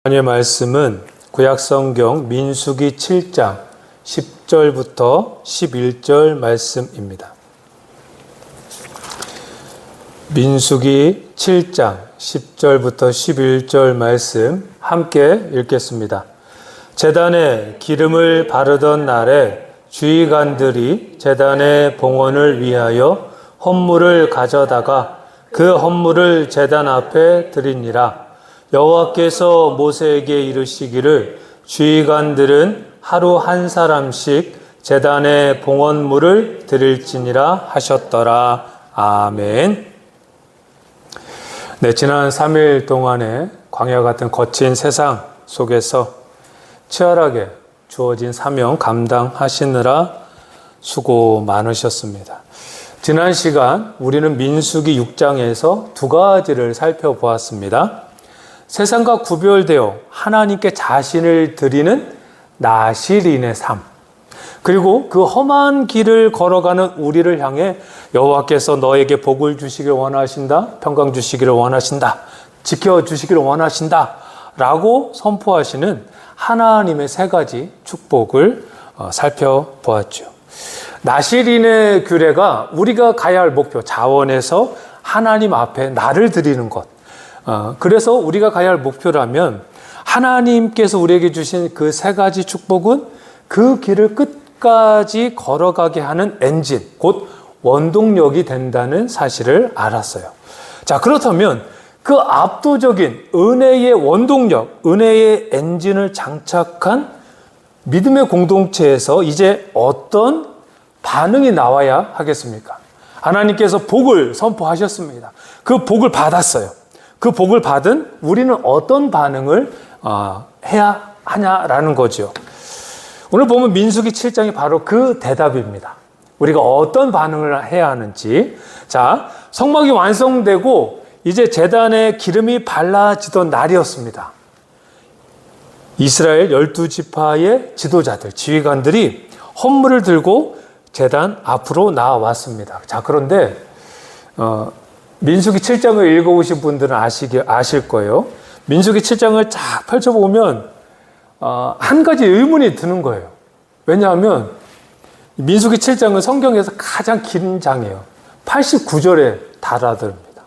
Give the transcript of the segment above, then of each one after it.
오늘의 말씀은 구약성경 민수기 7장 10절부터 11절 말씀입니다. 민수기 7장 10절부터 11절 말씀 함께 읽겠습니다. 제단에 기름을 바르던 날에 주의관들이 제단의 봉헌을 위하여 헌물을 가져다가 그 헌물을 제단 앞에 드리니라. 여호와께서 모세에게 이르시기를 주의관들은 하루 한 사람씩 제단의 봉헌물을 드릴지니라 하셨더라. 아멘. 네, 지난 3일 동안에 광야 같은 거친 세상 속에서 치열하게 주어진 사명 감당하시느라 수고 많으셨습니다. 지난 시간 우리는 민수기 6장에서 두 가지를 살펴보았습니다. 세상과 구별되어 하나님께 자신을 드리는 나실인의 삶, 그리고 그 험한 길을 걸어가는 우리를 향해 여호와께서 너에게 복을 주시기를 원하신다, 평강 주시기를 원하신다, 지켜주시기를 원하신다 라고 선포하시는 하나님의 세 가지 축복을 살펴보았죠. 나실인의 규례가 우리가 가야 할 목표, 자원에서 하나님 앞에 나를 드리는 것, 그래서 우리가 가야 할 목표라면 하나님께서 우리에게 주신 그 세 가지 축복은 그 길을 끝까지 걸어가게 하는 엔진, 곧 원동력이 된다는 사실을 알았어요. 자, 그렇다면 그 압도적인 은혜의 원동력, 은혜의 엔진을 장착한 믿음의 공동체에서 이제 어떤 반응이 나와야 하겠습니까? 하나님께서 복을 선포하셨습니다. 그 복을 받았어요. 그 복을 받은 우리는 어떤 반응을 해야 하냐라는 거죠. 오늘 보면 민수기 7장이 바로 그 대답입니다. 우리가 어떤 반응을 해야 하는지. 자, 성막이 완성되고 이제 제단에 기름이 발라지던 날이었습니다. 이스라엘 12지파의 지도자들, 지휘관들이 헌물을 들고 제단 앞으로 나왔습니다. 자, 그런데 민수기 7장을 읽어보신 분들은 아실 거예요. 민수기 7장을 쫙 펼쳐보면 한 가지 의문이 드는 거예요. 왜냐하면 민수기 7장은 성경에서 가장 긴 장이에요. 89절에 달아듭니다.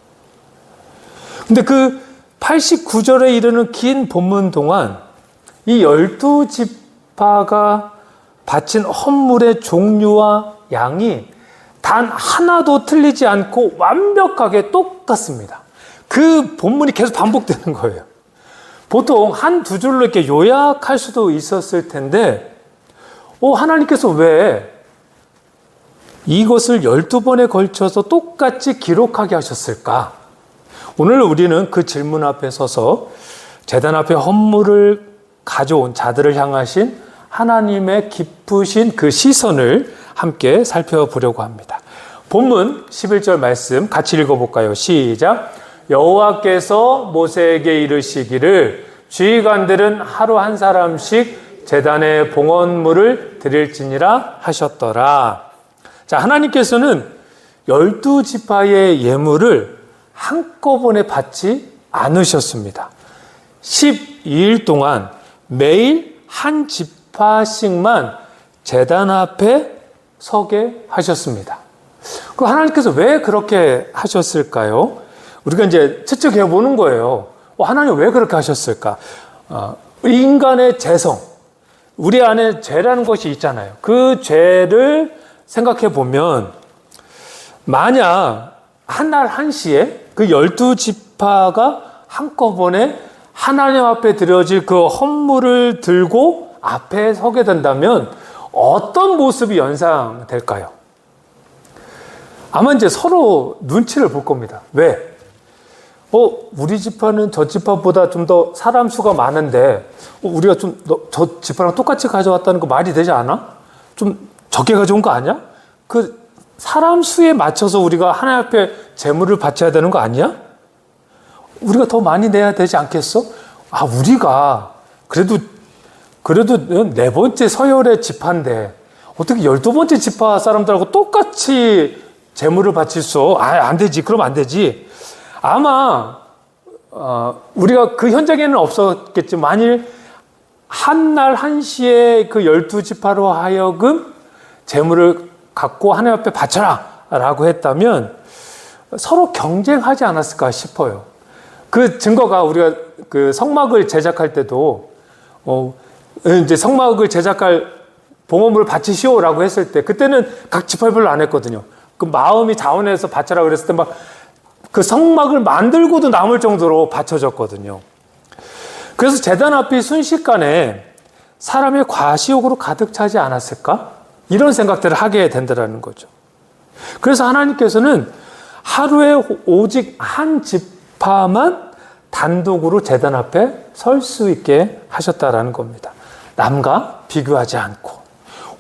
근데 그 89절에 이르는 긴 본문 동안 이 12지파가 바친 헌물의 종류와 양이 단 하나도 틀리지 않고 완벽하게 똑같습니다. 그 본문이 계속 반복되는 거예요. 보통 한 두 줄로 이렇게 요약할 수도 있었을 텐데, 하나님께서 왜 이것을 12번에 걸쳐서 똑같이 기록하게 하셨을까? 오늘 우리는 그 질문 앞에 서서 제단 앞에 헌물을 가져온 자들을 향하신 하나님의 기쁘신 그 시선을 함께 살펴보려고 합니다. 본문 11절 말씀 같이 읽어볼까요? 시작. 여호와께서 모세에게 이르시기를 지휘관들은 하루 한 사람씩 제단에 봉헌물을 드릴지니라 하셨더라. 자, 하나님께서는 12지파의 예물을 한꺼번에 받지 않으셨습니다. 12일 동안 매일 한 지파씩만 제단 앞에 서게 하셨습니다. 그 하나님께서 왜 그렇게 하셨을까요? 우리가 이제 추측해 보는 거예요. 하나님 왜 그렇게 하셨을까? 인간의 죄성, 우리 안에 죄라는 것이 있잖아요. 그 죄를 생각해 보면 만약 한날 한시에 그 12지파가 한꺼번에 하나님 앞에 드려질 그 헌물을 들고 앞에 서게 된다면 어떤 모습이 연상될까요? 아마 이제 서로 눈치를 볼 겁니다. 왜? 우리 지파는 저 지파보다 좀 더 사람 수가 많은데 우리가 좀 저 지파랑 똑같이 가져왔다는 거 말이 되지 않아? 좀 적게 가져온 거 아니야? 그 사람 수에 맞춰서 우리가 하나님 앞에 제물을 바쳐야 되는 거 아니야? 우리가 더 많이 내야 되지 않겠어? 우리가 그래도 네 번째 서열의 지파인데 어떻게 12번째 지파 사람들하고 똑같이 제물을 바칠 수? 안 되지. 그럼 안 되지. 아마 우리가 그 현장에는 없었겠지만 만일 한날 한시에 그 12지파로 하여금 재물을 갖고 하나님 앞에 바쳐라 라고 했다면 서로 경쟁하지 않았을까 싶어요. 그 증거가 우리가 그 성막을 제작할 때도 이제 성막을 제작할 봉헌물을 바치시오라고 했을 때 그때는 각 지파별로 안 했거든요. 그 마음이 자원해서 바쳐라 그랬을 때 막 그 성막을 만들고도 남을 정도로 바쳐졌거든요. 그래서 제단 앞이 순식간에 사람의 과시욕으로 가득 차지 않았을까? 이런 생각들을 하게 된다는 거죠. 그래서 하나님께서는 하루에 오직 한 지파만 단독으로 제단 앞에 설 수 있게 하셨다라는 겁니다. 남과 비교하지 않고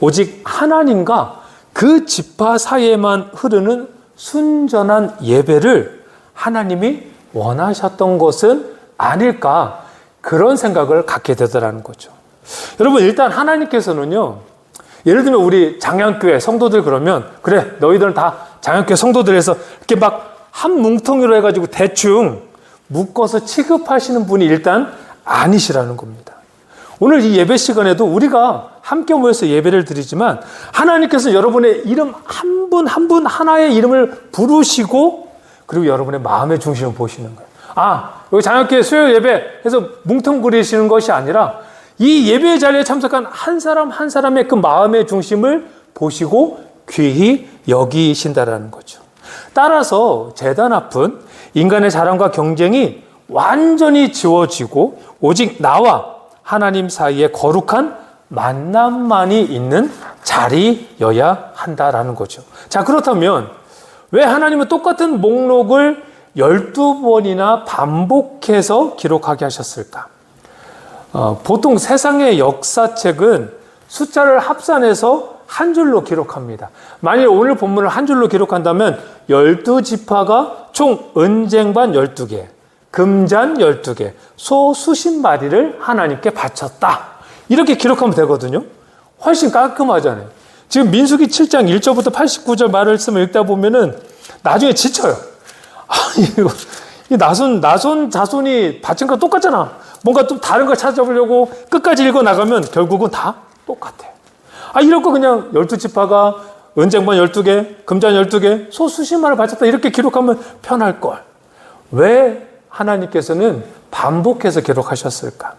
오직 하나님과 그 지파 사이에만 흐르는 순전한 예배를 하나님이 원하셨던 것은 아닐까, 그런 생각을 갖게 되더라는 거죠. 여러분, 일단 하나님께서는요, 예를 들면 우리 장양교회 성도들 그러면 그래 너희들은 다 장양교회 성도들에서 이렇게 막 한 뭉텅이로 해가지고 대충 묶어서 취급하시는 분이 일단 아니시라는 겁니다. 오늘 이 예배 시간에도 우리가 함께 모여서 예배를 드리지만 하나님께서 여러분의 이름 한 분 한 분 하나의 이름을 부르시고 그리고 여러분의 마음의 중심을 보시는 거예요. 여기 장학교회 수요 예배 해서 뭉텅그리시는 것이 아니라 이 예배 자리에 참석한 한 사람 한 사람의 그 마음의 중심을 보시고 귀히 여기신다라는 거죠. 따라서 제단 앞은 인간의 자랑과 경쟁이 완전히 지워지고 오직 나와 하나님 사이에 거룩한 만남만이 있는 자리여야 한다라는 거죠. 자, 그렇다면 왜 하나님은 똑같은 목록을 12번이나 반복해서 기록하게 하셨을까? 보통 세상의 역사책은 숫자를 합산해서 한 줄로 기록합니다. 만일 오늘 본문을 한 줄로 기록한다면 12지파가 총 은쟁반 12개, 금잔 12개, 소 수십 마리를 하나님께 바쳤다. 이렇게 기록하면 되거든요. 훨씬 깔끔하잖아요. 지금 민수기 7장 1절부터 89절 말씀을 읽다 보면은 나중에 지쳐요. 이 나손 자손이 바친 거 똑같잖아. 뭔가 또 다른 걸 찾아보려고 끝까지 읽어 나가면 결국은 다 똑같아. 이럴 거 그냥 12지파가 은쟁반 12개, 금잔 12개, 소 수십 마리를 바쳤다. 이렇게 기록하면 편할 걸. 왜 하나님께서는 반복해서 기록하셨을까?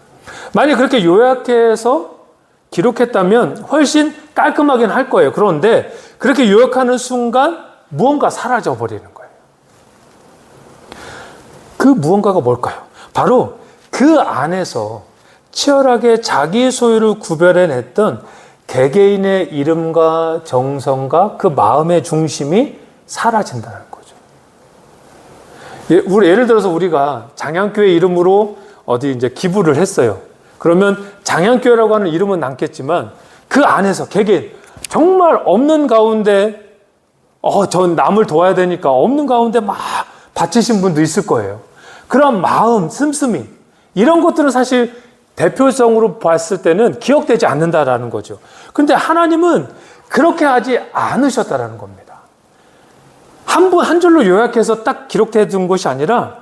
만약 그렇게 요약해서 기록했다면 훨씬 깔끔하긴 할 거예요. 그런데 그렇게 요약하는 순간 무언가 사라져 버리는 거예요. 그 무언가가 뭘까요? 바로 그 안에서 치열하게 자기 소유를 구별해냈던 개개인의 이름과 정성과 그 마음의 중심이 사라진다는 거죠. 예를 들어서 우리가 장양교회 이름으로 어디 이제 기부를 했어요. 그러면 장양교회라고 하는 이름은 남겠지만 그 안에서 개개인 정말 없는 가운데 전 남을 도와야 되니까 없는 가운데 막 바치신 분도 있을 거예요. 그런 마음, 씀씀이 이런 것들은 사실 대표성으로 봤을 때는 기억되지 않는다라는 거죠. 그런데 하나님은 그렇게 하지 않으셨다라는 겁니다. 한 줄로 요약해서 딱 기록되어 둔 것이 아니라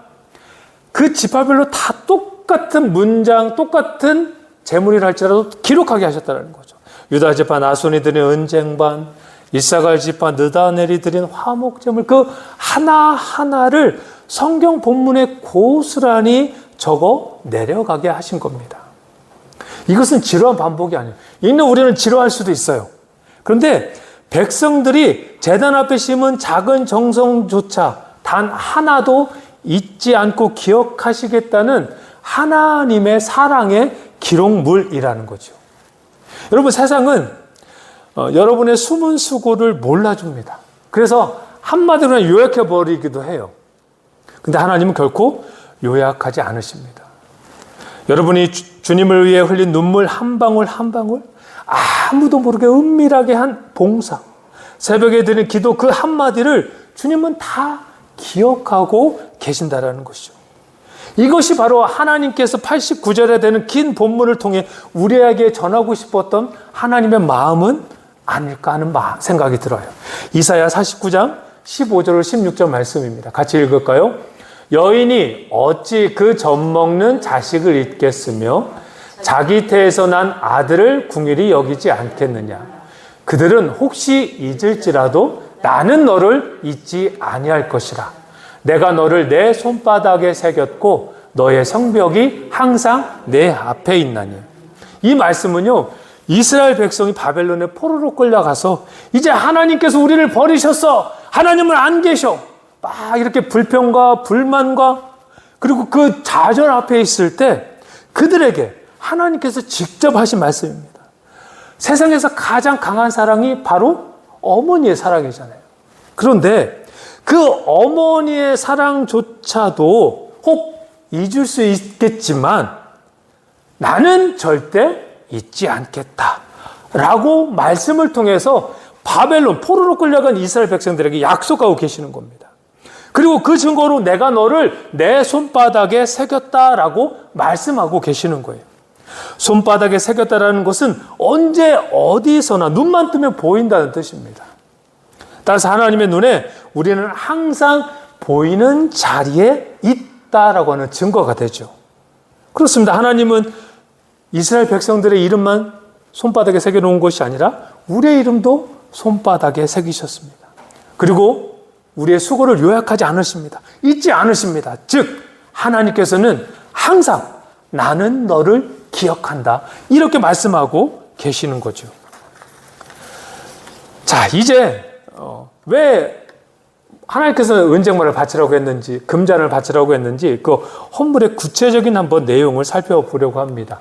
그 지파별로 다 똑같은 문장, 똑같은 제물이라 할지라도 기록하게 하셨다는 거죠. 유다 지파 나손이 드린 은쟁반, 이사갈 지파 느다넬이 드린 화목제물, 그 하나하나를 성경 본문에 고스란히 적어 내려가게 하신 겁니다. 이것은 지루한 반복이 아니에요. 읽는 우리는 지루할 수도 있어요. 그런데 백성들이 제단 앞에 심은 작은 정성조차 단 하나도 잊지 않고 기억하시겠다는 하나님의 사랑의 기록물이라는 거죠. 여러분, 세상은 여러분의 숨은 수고를 몰라줍니다. 그래서 한마디로 그냥 요약해버리기도 해요. 근데 하나님은 결코 요약하지 않으십니다. 여러분이 주님을 위해 흘린 눈물 한 방울 한 방울, 아무도 모르게 은밀하게 한 봉사, 새벽에 드린 기도 그 한마디를 주님은 다 기억하고 계신다라는 것이죠. 이것이 바로 하나님께서 89절에 되는 긴 본문을 통해 우리에게 전하고 싶었던 하나님의 마음은 아닐까 하는 생각이 들어요. 이사야 49장 15절 16절 말씀입니다. 같이 읽을까요? 여인이 어찌 그 젖먹는 자식을 잊겠으며 자기 태에서 난 아들을 궁일이 여기지 않겠느냐. 그들은 혹시 잊을지라도 나는 너를 잊지 아니할 것이라. 내가 너를 내 손바닥에 새겼고 너의 성벽이 항상 내 앞에 있나니. 이 말씀은요, 이스라엘 백성이 바벨론에 포로로 끌려가서 이제 하나님께서 우리를 버리셨어. 하나님은 안 계셔. 막 이렇게 불평과 불만과 그리고 그 좌절 앞에 있을 때 그들에게 하나님께서 직접 하신 말씀입니다. 세상에서 가장 강한 사랑이 바로 어머니의 사랑이잖아요. 그런데 그 어머니의 사랑조차도 혹 잊을 수 있겠지만 나는 절대 잊지 않겠다 라고 말씀을 통해서 바벨론 포로로 끌려간 이스라엘 백성들에게 약속하고 계시는 겁니다. 그리고 그 증거로 내가 너를 내 손바닥에 새겼다라고 말씀하고 계시는 거예요. 손바닥에 새겼다라는 것은 언제 어디서나 눈만 뜨면 보인다는 뜻입니다. 따라서 하나님의 눈에 우리는 항상 보이는 자리에 있다라고 하는 증거가 되죠. 그렇습니다. 하나님은 이스라엘 백성들의 이름만 손바닥에 새겨놓은 것이 아니라 우리의 이름도 손바닥에 새기셨습니다. 그리고 우리의 수고를 요약하지 않으십니다. 잊지 않으십니다. 즉 하나님께서는 항상 나는 너를 기억한다 이렇게 말씀하고 계시는 거죠. 자, 이제 왜 하나님께서는 은쟁반을 바치라고 했는지 금잔을 바치라고 했는지 그 헌물의 구체적인 한번 내용을 살펴보려고 합니다.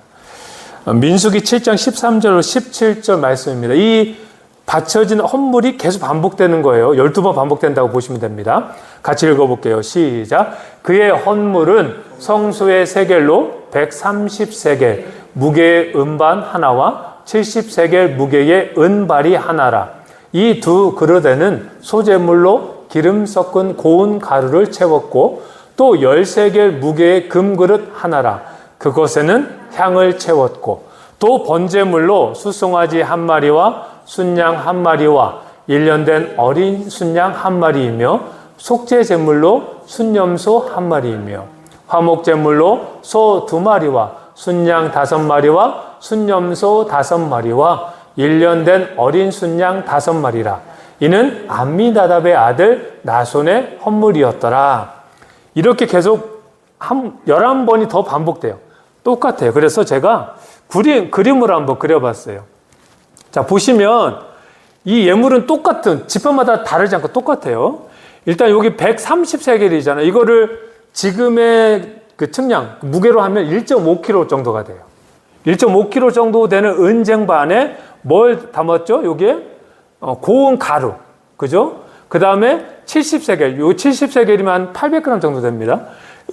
민수기 7장 13절 17절 말씀입니다. 이 바쳐진 헌물이 계속 반복되는 거예요. 12번 반복된다고 보시면 됩니다. 같이 읽어볼게요. 시작. 그의 헌물은 성소의 세겔로 130세겔, 무게의 은반 하나와 70세겔 무게의 은발이 하나라. 이 두 그릇에는 소재물로 기름 섞은 고운 가루를 채웠고 또 10세겔 무게의 금그릇 하나라. 그것에는 향을 채웠고 또 번제물로 수송아지 한 마리와 순양 한 마리와 1년 된 어린 순양 한 마리이며 속죄제물로 순염소 한 마리이며 화목제물로 소 2마리와 순양 5마리와 순염소 5마리와 1년 된 어린 순양 5마리라. 이는 암미나답의 아들 나손의 헌물이었더라. 이렇게 계속 11번이 더 반복돼요. 똑같아요. 그래서 제가 그림으로 한번 그려봤어요. 자, 보시면 이 예물은 똑같은, 지퍼마다 다르지 않고 똑같아요. 일단 여기 130세겔이잖아요. 이거를 지금의 그 측량, 무게로 하면 1.5kg 정도가 돼요. 1.5kg 정도 되는 은쟁반에 뭘 담았죠? 여기에 고운 가루, 그죠? 그 다음에 70세겔, 요 70세겔이면 한 800g 정도 됩니다.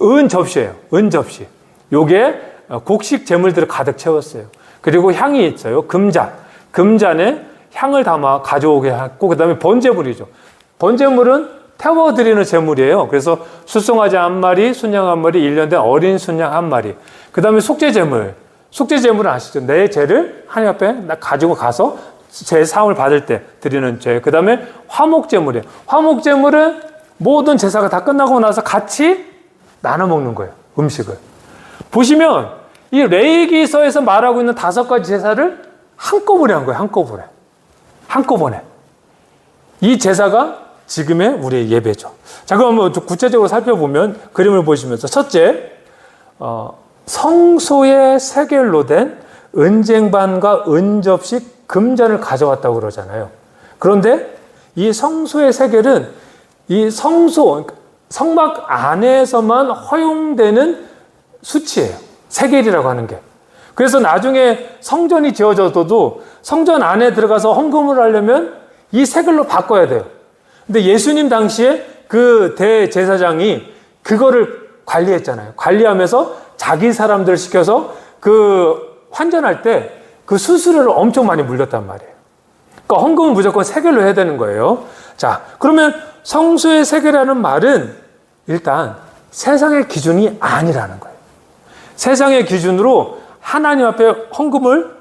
은 접시예요. 은 접시. 요게 곡식 재물들을 가득 채웠어요. 그리고 향이 있어요. 금잔에 향을 담아 가져오게 하고, 그 다음에 번제물이죠. 번제물은 태워드리는 제물이에요. 그래서 수송아지 한 마리, 순양 한 마리, 1년 된 어린 순양 한 마리. 그 다음에 속죄제물. 속죄제물은 아시죠? 내 죄를 하나님 앞에 가지고 가서 제 사함을 받을 때 드리는 죄. 그 다음에 화목제물이에요. 화목제물은 모든 제사가 다 끝나고 나서 같이 나눠 먹는 거예요. 음식을. 보시면 이 레위기서에서 말하고 있는 5가지 제사를 한꺼번에 한 거예요. 한꺼번에. 이 제사가 지금의 우리의 예배죠. 자, 그럼 한번 구체적으로 살펴보면 그림을 보시면서 첫째, 성소의 세겔로 된 은쟁반과 은접시 금잔을 가져왔다고 그러잖아요. 그런데 이 성소의 세겔은 이 성막 안에서만 허용되는 수치예요. 세겔이라고 하는 게. 그래서 나중에 성전이 지어져도 성전 안에 들어가서 헌금을 하려면 이 세겔로 바꿔야 돼요. 근데 예수님 당시에 그 대제사장이 그거를 관리했잖아요. 관리하면서 자기 사람들을 시켜서 그 환전할 때 그 수수료를 엄청 많이 물렸단 말이에요. 그러니까 헌금은 무조건 세겔로 해야 되는 거예요. 자, 그러면 성소의 세겔이라는 말은 일단 세상의 기준이 아니라는 거예요. 세상의 기준으로 하나님 앞에 헌금을,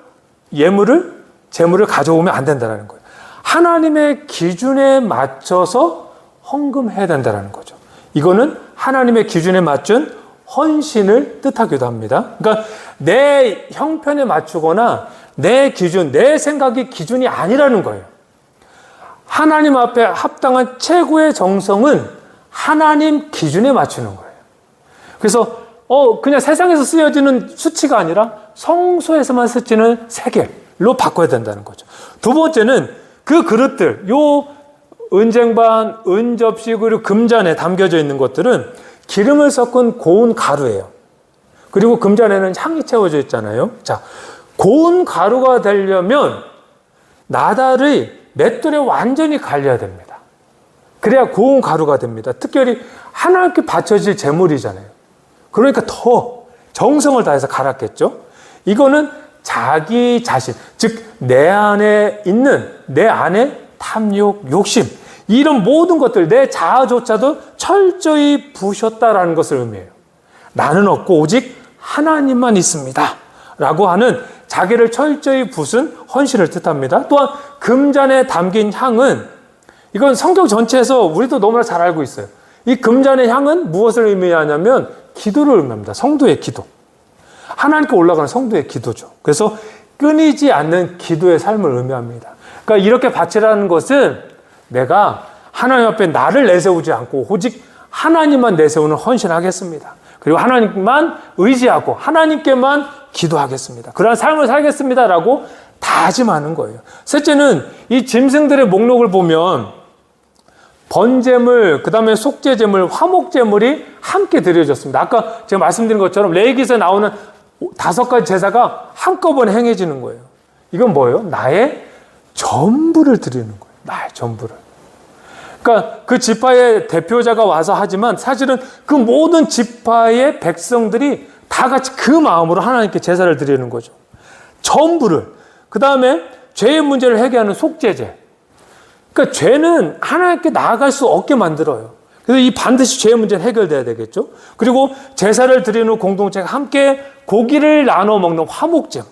예물을, 재물을 가져오면 안 된다는 거예요. 하나님의 기준에 맞춰서 헌금해야 된다는 거죠. 이거는 하나님의 기준에 맞춘 헌신을 뜻하기도 합니다. 그러니까 내 형편에 맞추거나 내 기준, 내 생각이 기준이 아니라는 거예요. 하나님 앞에 합당한 최고의 정성은 하나님 기준에 맞추는 거예요. 그래서 그냥 세상에서 쓰여지는 수치가 아니라 성소에서만 쓰여지는 세겔로 바꿔야 된다는 거죠. 두 번째는 그 그릇들, 요 은쟁반, 은접시, 그리고 금잔에 담겨져 있는 것들은 기름을 섞은 고운 가루예요. 그리고 금잔에는 향이 채워져 있잖아요. 자, 고운 가루가 되려면 나달의 맷돌에 완전히 갈려야 됩니다. 그래야 고운 가루가 됩니다. 특별히 하나님께 바쳐질 제물이잖아요. 그러니까 더 정성을 다해서 갈았겠죠. 이거는 자기 자신, 즉 내 안에 있는 내 안에 탐욕, 욕심, 이런 모든 것들, 내 자아조차도 철저히 부셨다라는 것을 의미해요. 나는 없고 오직 하나님만 있습니다 라고 하는 자기를 철저히 부순 헌신을 뜻합니다. 또한 금잔에 담긴 향은, 이건 성경 전체에서 우리도 너무나 잘 알고 있어요. 이 금잔의 향은 무엇을 의미하냐면 기도를 의미합니다. 성도의 기도. 하나님께 올라가는 성도의 기도죠. 그래서 끊이지 않는 기도의 삶을 의미합니다. 그러니까 이렇게 바치라는 것은 내가 하나님 앞에 나를 내세우지 않고 오직 하나님만 내세우는 헌신하겠습니다. 그리고 하나님만 의지하고 하나님께만 기도하겠습니다. 그러한 삶을 살겠습니다라고 다짐하는 거예요. 셋째는 이 짐승들의 목록을 보면 번제물, 그 다음에 속죄제물, 화목제물이 함께 드려졌습니다. 아까 제가 말씀드린 것처럼 레위기서에 나오는 5가지 제사가 한꺼번에 행해지는 거예요. 이건 뭐예요? 나의 전부를 드리는 거예요. 나의 전부를. 그러니까 그 지파의 대표자가 와서 하지만 사실은 그 모든 지파의 백성들이 다 같이 그 마음으로 하나님께 제사를 드리는 거죠. 전부를. 그 다음에 죄의 문제를 해결하는 속죄제. 그러니까 죄는 하나님께 나아갈 수 없게 만들어요. 그래서 이 반드시 죄의 문제는 해결돼야 되겠죠. 그리고 제사를 드리는 공동체가 함께 고기를 나눠 먹는 화목제물.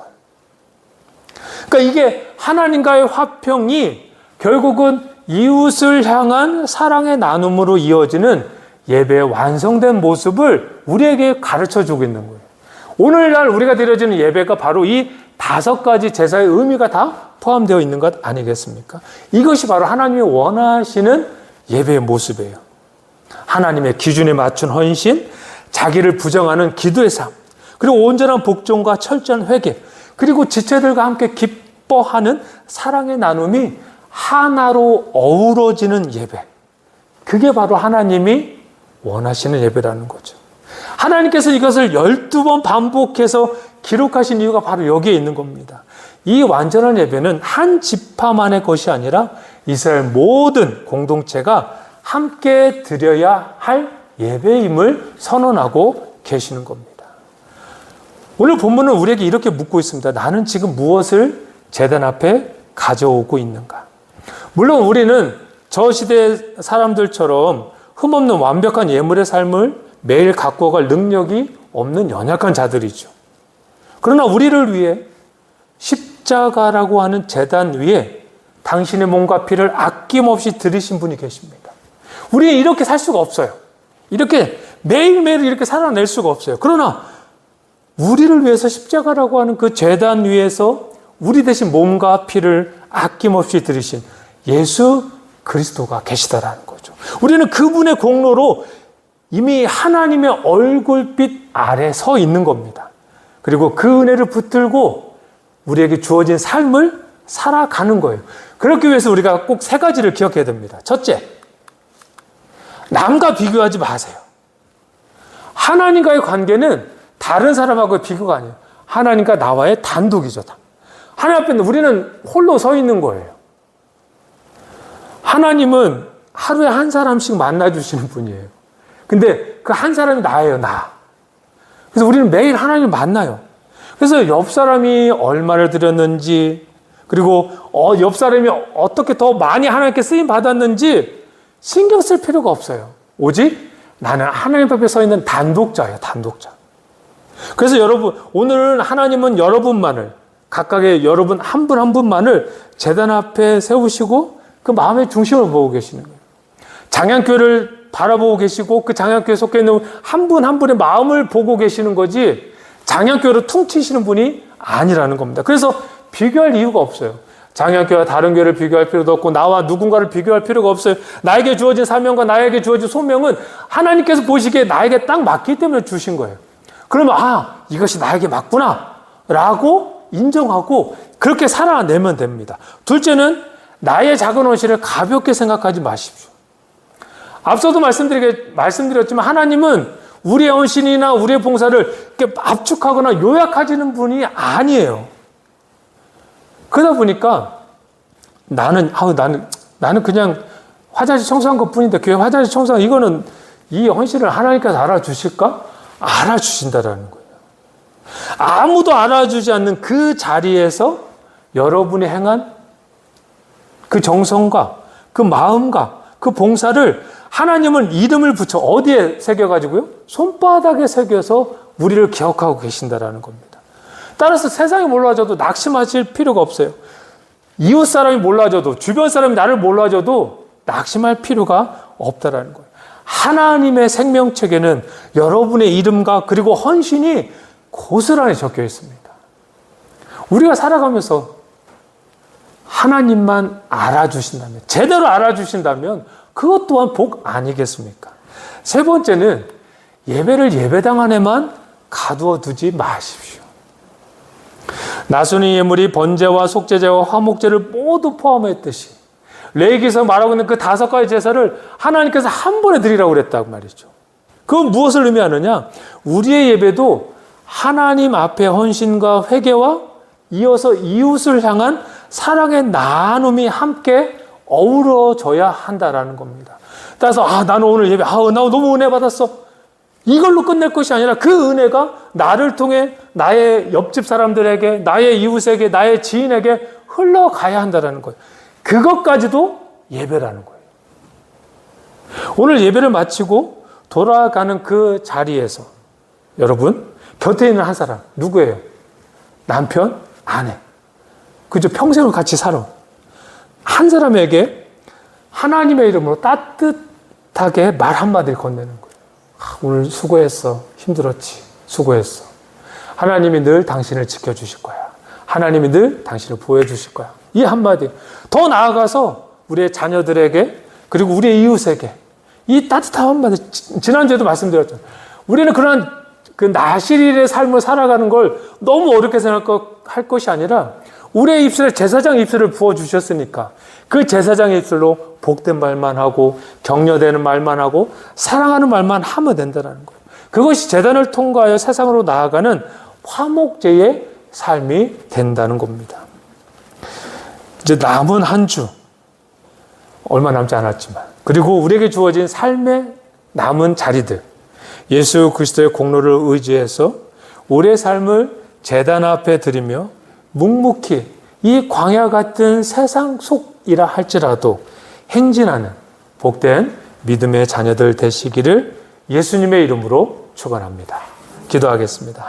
그러니까 이게 하나님과의 화평이 결국은 이웃을 향한 사랑의 나눔으로 이어지는 예배의 완성된 모습을 우리에게 가르쳐주고 있는 거예요. 오늘날 우리가 드려지는 예배가 바로 이 5가지 제사의 의미가 다 포함되어 있는 것 아니겠습니까? 이것이 바로 하나님이 원하시는 예배의 모습이에요. 하나님의 기준에 맞춘 헌신, 자기를 부정하는 기도의 삶, 그리고 온전한 복종과 철저한 회개, 그리고 지체들과 함께 기뻐하는 사랑의 나눔이 하나로 어우러지는 예배. 그게 바로 하나님이 원하시는 예배라는 거죠. 하나님께서 이것을 12번 반복해서 기록하신 이유가 바로 여기에 있는 겁니다. 이 완전한 예배는 한 지파만의 것이 아니라 이스라엘 모든 공동체가 함께 드려야 할 예배임을 선언하고 계시는 겁니다. 오늘 본문은 우리에게 이렇게 묻고 있습니다. 나는 지금 무엇을 제단 앞에 가져오고 있는가? 물론 우리는 저 시대 사람들처럼 흠없는 완벽한 예물의 삶을 매일 갖고 갈 능력이 없는 연약한 자들이죠. 그러나 우리를 위해 십자가라고 하는 제단 위에 당신의 몸과 피를 아낌없이 들이신 분이 계십니다. 우리는 이렇게 살 수가 없어요. 이렇게 매일매일 이렇게 살아낼 수가 없어요. 그러나 우리를 위해서 십자가라고 하는 그 제단 위에서 우리 대신 몸과 피를 아낌없이 들이신 예수 그리스도가 계시다라는 거죠. 우리는 그분의 공로로 이미 하나님의 얼굴빛 아래 서 있는 겁니다. 그리고 그 은혜를 붙들고 우리에게 주어진 삶을 살아가는 거예요. 그렇기 위해서 우리가 꼭 3가지를 기억해야 됩니다. 첫째, 남과 비교하지 마세요. 하나님과의 관계는 다른 사람하고의 비교가 아니에요. 하나님과 나와의 단독이죠. 하나님 앞에 우리는 홀로 서 있는 거예요. 하나님은 하루에 한 사람씩 만나주시는 분이에요. 근데 그 한 사람이 나예요, 나. 그래서 우리는 매일 하나님을 만나요. 그래서 옆 사람이 얼마를 드렸는지, 그리고 옆 사람이 어떻게 더 많이 하나님께 쓰임 받았는지 신경 쓸 필요가 없어요. 오직 나는 하나님 앞에 서 있는 단독자예요, 단독자. 그래서 여러분, 오늘은 하나님은 여러분만을, 각각의 여러분 한 분 한 분만을 제단 앞에 세우시고 그 마음의 중심을 보고 계시는 거예요. 장양교회를 바라보고 계시고 그 장약교에 속해 있는 한 분 한 분의 마음을 보고 계시는 거지 장약교로 퉁치시는 분이 아니라는 겁니다. 그래서 비교할 이유가 없어요. 장약교와 다른 교회를 비교할 필요도 없고 나와 누군가를 비교할 필요가 없어요. 나에게 주어진 사명과 나에게 주어진 소명은 하나님께서 보시기에 나에게 딱 맞기 때문에 주신 거예요. 그러면 이것이 나에게 맞구나 라고 인정하고 그렇게 살아내면 됩니다. 둘째는 나의 작은 헌신을 가볍게 생각하지 마십시오. 앞서도 말씀드렸지만 하나님은 우리의 헌신이나 우리의 봉사를 이렇게 압축하거나 요약하시는 분이 아니에요. 그러다 보니까 나는 그냥 화장실 청소한 것 뿐인데 교회 화장실 청소한 이거는 이 헌신을 하나님께서 알아주실까? 알아주신다라는 거예요. 아무도 알아주지 않는 그 자리에서 여러분이 행한 그 정성과 그 마음과 그 봉사를 하나님은 이름을 붙여 어디에 새겨가지고요? 손바닥에 새겨서 우리를 기억하고 계신다라는 겁니다. 따라서 세상이 몰라줘도 낙심하실 필요가 없어요. 이웃 사람이 몰라줘도 주변 사람이 나를 몰라줘도 낙심할 필요가 없다라는 거예요. 하나님의 생명책에는 여러분의 이름과 그리고 헌신이 고스란히 적혀 있습니다. 우리가 살아가면서 하나님만 알아주신다면, 제대로 알아주신다면 그것 또한 복 아니겠습니까? 세 번째는 예배를 예배당 안에만 가두어 두지 마십시오. 나순의 예물이 번제와 속죄제와 화목제를 모두 포함했듯이 레위기에서 말하고 있는 그 5가지 제사를 하나님께서 한 번에 드리라고 그랬다고 말이죠. 그건 무엇을 의미하느냐? 우리의 예배도 하나님 앞에 헌신과 회개와 이어서 이웃을 향한 사랑의 나눔이 함께 어우러져야 한다라는 겁니다. 따라서 나는 오늘 예배 나 너무 은혜 받았어. 이걸로 끝낼 것이 아니라 그 은혜가 나를 통해 나의 옆집 사람들에게, 나의 이웃에게, 나의 지인에게 흘러가야 한다는 거예요. 그것까지도 예배라는 거예요. 오늘 예배를 마치고 돌아가는 그 자리에서 여러분 곁에 있는 한 사람 누구예요? 남편, 아내. 그죠? 평생을 같이 살아. 한 사람에게 하나님의 이름으로 따뜻하게 말 한마디를 건네는 거예요. 오늘 수고했어. 힘들었지. 수고했어. 하나님이 늘 당신을 지켜주실 거야. 하나님이 늘 당신을 보호해주실 거야. 이 한마디. 더 나아가서 우리의 자녀들에게 그리고 우리의 이웃에게 이 따뜻한 한마디. 지난주에도 말씀드렸잖아요. 우리는 그러한 그 나실일의 삶을 살아가는 걸 너무 어렵게 생각할 것이 아니라 우리의 입술에 제사장 입술을 부어주셨으니까 그 제사장의 입술로 복된 말만 하고 격려되는 말만 하고 사랑하는 말만 하면 된다는 거예요. 그것이 제단을 통과하여 세상으로 나아가는 화목제의 삶이 된다는 겁니다. 이제 남은 한 주 얼마 남지 않았지만 그리고 우리에게 주어진 삶의 남은 자리들 예수 그리스도의 공로를 의지해서 우리의 삶을 제단 앞에 드리며 묵묵히 이 광야 같은 세상 속이라 할지라도 행진하는 복된 믿음의 자녀들 되시기를 예수님의 이름으로 축원합니다. 기도하겠습니다.